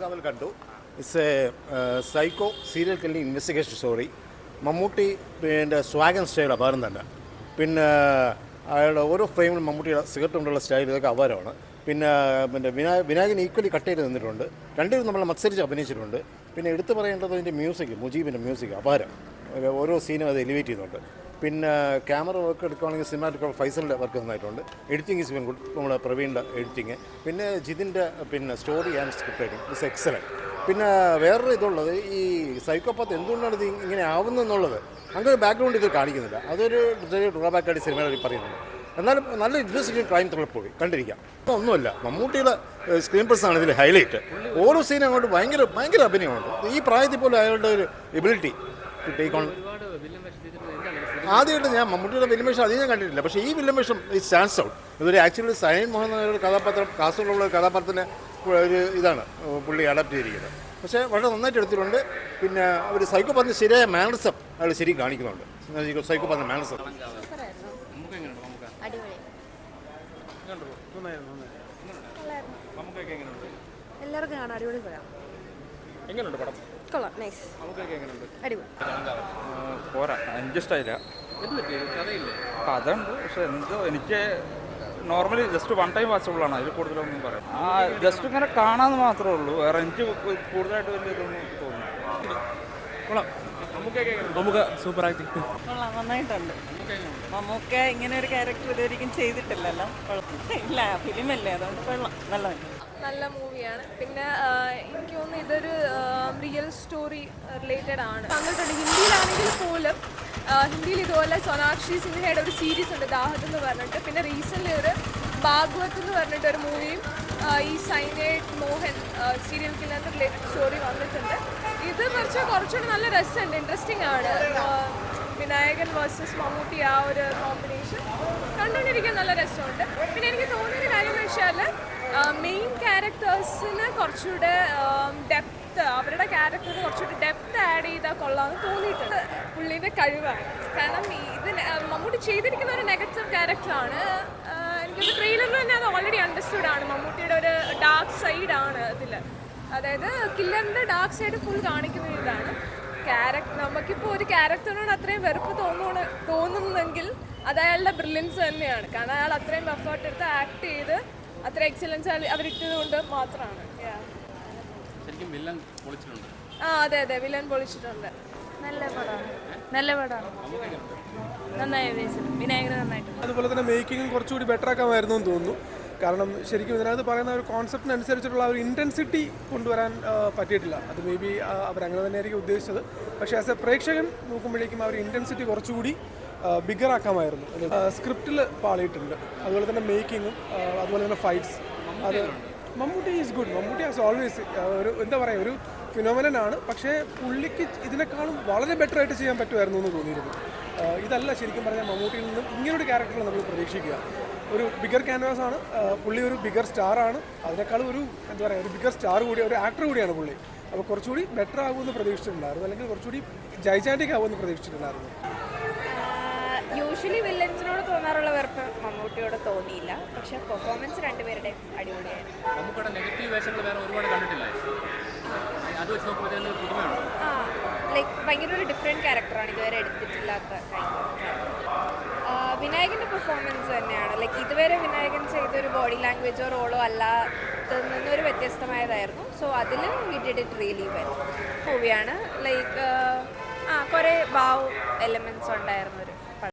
കമൽ കണ്ടു. It's A psycho serial killing investigation story. Mammootty പിന്നെ swag and style അപാരം തന്നെ. പിന്നെ അയാളുടെ ഓരോ ഫ്രെയിമിലും മമ്മൂട്ടിയുടെ സിഗരറ്റ് കൊണ്ടുള്ള സ്റ്റൈൽ ഇതൊക്കെ അപാരമാണ്. പിന്നെ വിനായകൻ ഈക്വലി കട്ട് ചെയ്ത് നിന്നിട്ടുണ്ട്. രണ്ടുപേരും നമ്മളെ മത്സരിച്ച് അഭിനയിച്ചിട്ടുണ്ട്. പിന്നെ എടുത്തു പറയേണ്ടത് അതിൻ്റെ മ്യൂസിക്, മുജീബിൻ്റെ മ്യൂസിക് അപാരം. ഓരോ സീനും അത് എലിവേറ്റ് ചെയ്യുന്നുണ്ട്. പിന്നെ ക്യാമറ വർക്ക് എടുക്കുകയാണെങ്കിൽ സിനിമാറ്റോഗ്രാഫർ ഫൈസലിൻ്റെ വർക്ക് നന്നായിട്ടുണ്ട്. എഡിറ്റിംഗ് ഈസ് വെൻ ഗുഡ്, നമ്മുടെ പ്രവീണിൻ്റെ എഡിറ്റിങ്. പിന്നെ ജിതിൻ്റെ പിന്നെ story and script writing it's excellent. പിന്നെ വേറൊരു ഇതുള്ളത്, ഈ സൈക്കോപാത്ത് എന്തുകൊണ്ടാണ് ഇത് ഇങ്ങനെ ആവുന്നതെന്നുള്ളത് അങ്ങനെ ബാക്ക്ഗ്രൗണ്ട് ഇത് കാണിക്കുന്നില്ല. അതൊരു ചെറിയ ഡ്രോബാക്കായിട്ട് സിനിമയിൽ പറയുന്നുണ്ട്. എന്നാലും നല്ല ഇൻവെസ്റ്റിഗേഷൻ ക്രൈം ത്രില്ലർ പോയി കണ്ടിരിക്കാം. അപ്പോൾ ഒന്നുമില്ല, മമ്മൂട്ടിയുടെ സ്ക്രീൻ പ്രസൻസാണ് ഇതിൽ ഹൈലൈറ്റ്. ഓരോ സീനും അങ്ങോട്ട് ഭയങ്കര അഭിനയമുണ്ട്. ഈ പ്രായത്തിൽ പോലും അയാളുടെ ഒരു എബിലിറ്റി ടു ടേക്ക് ഓൺ. ആദ്യമായിട്ട് ഞാൻ മമ്മൂട്ടിയുടെ വില്ലൻ വേഷം അധികം ഞാൻ കണ്ടിട്ടില്ല. പക്ഷേ ഈ വില്ലൻ വേഷം ഈ സ്റ്റാൻഡ്സ് ഔട്ട്. ഇതൊരു ആക്ച്വലി സൈൻ മോഹൻ എന്നൊരു കഥാപാത്രം, കാസർഗോഡുള്ള കഥാപാത്രത്തിന് ഒരു ഇതാണ് പുള്ളി അഡാപ്റ്റ് ചെയ്തിരിക്കുന്നത്. പക്ഷേ വളരെ നന്നായിട്ട് എടുത്തിട്ടുണ്ട്. പിന്നെ അവർ സൈക്കോപാത്തിന് ശരിയായ മാനറിസം അയാൾ ശരി കാണിക്കുന്നുണ്ട്. സൈക്കോപാത്തിന് മാനറിസം എല്ലാവർക്കും കാണാം. അടിപൊളി പടം. എങ്ങനെയുണ്ട് പടം? കൊള്ളാം, നൈസ്, അടിപൊളി. പോരാ, എനിക്ക് ഇഷ്ടമായില്ല. കഥ ഉണ്ട്, പക്ഷെ എന്തോ എനിക്ക് നോർമലി ജസ്റ്റ് വൺ ടൈം വാച്ചബിളാണ്. അതിൽ കൂടുതലൊന്നും പറയാം. ജസ്റ്റ് ഇങ്ങനെ കാണാമെന്ന് മാത്രമേ ഉള്ളൂ. വേറെ എനിക്ക് കൂടുതലായിട്ട് വലിയ ഇതൊന്നും തോന്നി. കൊള്ളാം. നമുക്ക് സൂപ്പർ ആക്ടിങ്. കൊള്ളാം, നന്നായിട്ടുണ്ട്. മമ്മൂക്ക ഇങ്ങനെ ഒരു ക്യാരക്ടർ ഇതുവരെയും ചെയ്തിട്ടില്ലല്ലോ. ഇല്ല, ഫിലിമല്ലേ, അതുകൊണ്ട് കൊള്ളാം, നല്ല മൂവിയാണ്. പിന്നെ എനിക്ക് തോന്നുന്നു ഇതൊരു റിയൽ സ്റ്റോറി റിലേറ്റഡ് ആണ്. കണ്ടിട്ടുണ്ട് ഹിന്ദിയിലാണെങ്കിൽ പോലും. ഹിന്ദിയിൽ ഇതുപോലെ സോനാക്ഷി സിൻഹയുടെ ഒരു സീരീസ് ഉണ്ട്, ദാഹത്ത് എന്ന് പറഞ്ഞിട്ട്. പിന്നെ റീസെൻ്റ്ലി ഒരു ഭാഗവത് എന്ന് പറഞ്ഞിട്ട് ഒരു മൂവിയും ഈ സൈനേഡ് മോഹൻ സീരിയൽ കില്ലറിൻ്റെ റിലേറ്റഡ് സ്റ്റോറി വന്നിട്ടുണ്ട്. ഇത് കുറച്ചുകൂടി നല്ല രസമുണ്ട്, ഇൻട്രസ്റ്റിംഗ് ആണ്. വിനായകൻ വേഴ്സസ് മമ്മൂട്ടി ആ ഒരു കോമ്പിനേഷൻ കണ്ടുകൊണ്ടിരിക്കാൻ നല്ല രസമുണ്ട്. പിന്നെ എനിക്ക് തോന്നിയൊരു കാര്യം എന്ന് വെച്ചാൽ മെയിൻ ക്യാരക്ടേഴ്സിന് കുറച്ചുകൂടെ ഡെപ്ത്, അവരുടെ ക്യാരക്ടറിന് കുറച്ചുകൂടി ഡെപ്ത് ആഡ് ചെയ്താൽ കൊള്ളാമെന്ന് തോന്നിയിട്ടുണ്ട്. പുള്ളീൻ്റെ കഴിവാണ്. കാരണം ഇത് മമ്മൂട്ടി ചെയ്തിരിക്കുന്ന ഒരു നെഗറ്റീവ് ക്യാരക്ടറാണ്. എനിക്കൊരു ട്രെയിലറിൽ തന്നെ അത് ഓൾറെഡി അണ്ടർസ്റ്റുഡ് ആണ്. മമ്മൂട്ടിയുടെ ഒരു ഡാർക്ക് സൈഡാണ് ഇതിൽ. അതായത് കില്ലറിൻ്റെ ഡാർക്ക് സൈഡ് ഫുൾ കാണിക്കുന്ന ഇതാണ്. നമുക്കിപ്പോൾ ഒരു ക്യാരക്ടറിനോട് അത്രയും വെറുപ്പ് തോന്നുന്നെങ്കിൽ അത് അയാളുടെ ബ്രില്യൻസ് തന്നെയാണ്. കാരണം അയാൾ അത്രയും എഫേർട്ട് എടുത്ത് ആക്ട് ചെയ്ത് അത്ര എക്സലൻസ് അവരിട്ടത് കൊണ്ട് മാത്രമാണ്. അതെ, വില്ലൻ പൊളിച്ചിട്ടുണ്ട്. നല്ല പടമാണ്. നന്നായി വിനായകൻ നന്നായിട്ട്. അതുപോലെ തന്നെ മേക്കിങ്ങും കുറച്ചുകൂടി ബെറ്റർ ആക്കാമായിരുന്നു എന്ന് തോന്നുന്നു. കാരണം ശരിക്കും ഇതിനകത്ത് പറയുന്ന ഒരു കോൺസെപ്റ്റിനനുസരിച്ചിട്ടുള്ള ഒരു ഇൻറ്റൻസിറ്റി കൊണ്ടുവരാൻ പറ്റിയിട്ടില്ല. അത് മേ ബി അവരങ്ങനെ തന്നെയായിരിക്കും ഉദ്ദേശിച്ചത്. പക്ഷേ ആസ് എ പ്രേക്ഷകൻ നോക്കുമ്പോഴേക്കും ആ ഒരു ഇൻറ്റൻസിറ്റി കുറച്ചുകൂടി ബിഗർ ആക്കാമായിരുന്നു. സ്ക്രിപ്റ്റിൽ പാളിയിട്ടുണ്ട്. അതുപോലെ തന്നെ മേക്കിങ്ങും അതുപോലെ തന്നെ ഫൈറ്റ്സ്. അത് Mammootty is good. Mammootty as always ഒരു എന്താ പറയുക, ഒരു ഫിനോമിനനാണ്. പക്ഷേ പുള്ളിക്ക് ഇതിനേക്കാളും വളരെ ബെറ്റർ ആയിട്ട് ചെയ്യാൻ പറ്റുമായിരുന്നു എന്ന് തോന്നിയിരുന്നു. ഇതല്ല ശരിക്കും പറഞ്ഞാൽ മമ്മൂട്ടിയിൽ നിന്നും ഇങ്ങനൊരു ക്യാരക്ടർ നമ്മൾ പ്രതീക്ഷിക്കുക. ഒരു ബിഗർ ക്യാൻവാസ് ആണ് പുള്ളി, ഒരു ബിഗർ സ്റ്റാറാണ്. അതിനേക്കാളും ഒരു എന്താ പറയുക, ഒരു ബിഗർ സ്റ്റാർ കൂടി, ഒരു ആക്ടർ കൂടിയാണ് പുള്ളി. അപ്പോൾ കുറച്ചുകൂടി ബെറ്റർ ആകുമെന്ന് പ്രതീക്ഷിച്ചിട്ടുണ്ടായിരുന്നു, അല്ലെങ്കിൽ കുറച്ചുകൂടി ജൈജാൻറ്റിക് ആകുമെന്ന് പ്രതീക്ഷിച്ചിട്ടുണ്ടായിരുന്നു. യൂഷ്വലി വില്ലൻസിനോട് തോന്നാറുള്ള വെറുപ്പ് മമ്മൂട്ടിയോട് തോന്നിയില്ല. പക്ഷെ പെർഫോമൻസ് രണ്ടുപേരുടെയും അടിപൊളിയായിരുന്നു. ലൈക്ക് ഭയങ്കര ഒരു ഡിഫറെൻറ്റ് ക്യാരക്ടറാണ്, ഇതുവരെ എടുത്തിട്ടില്ലാത്ത വിനായകൻ്റെ പെർഫോമൻസ് തന്നെയാണ്. ലൈക്ക് ഇതുവരെ വിനായകൻ ചെയ്തൊരു ബോഡി ലാംഗ്വേജോ റോളോ അല്ലാത്തതിൽ നിന്നൊരു വ്യത്യസ്തമായതായിരുന്നു. സോ അതിൽ he did it really well മൂവിയാണ്. ലൈക്ക് കുറേ ബാവ് എലമെൻറ്റ്സ് ഉണ്ടായിരുന്നൊരു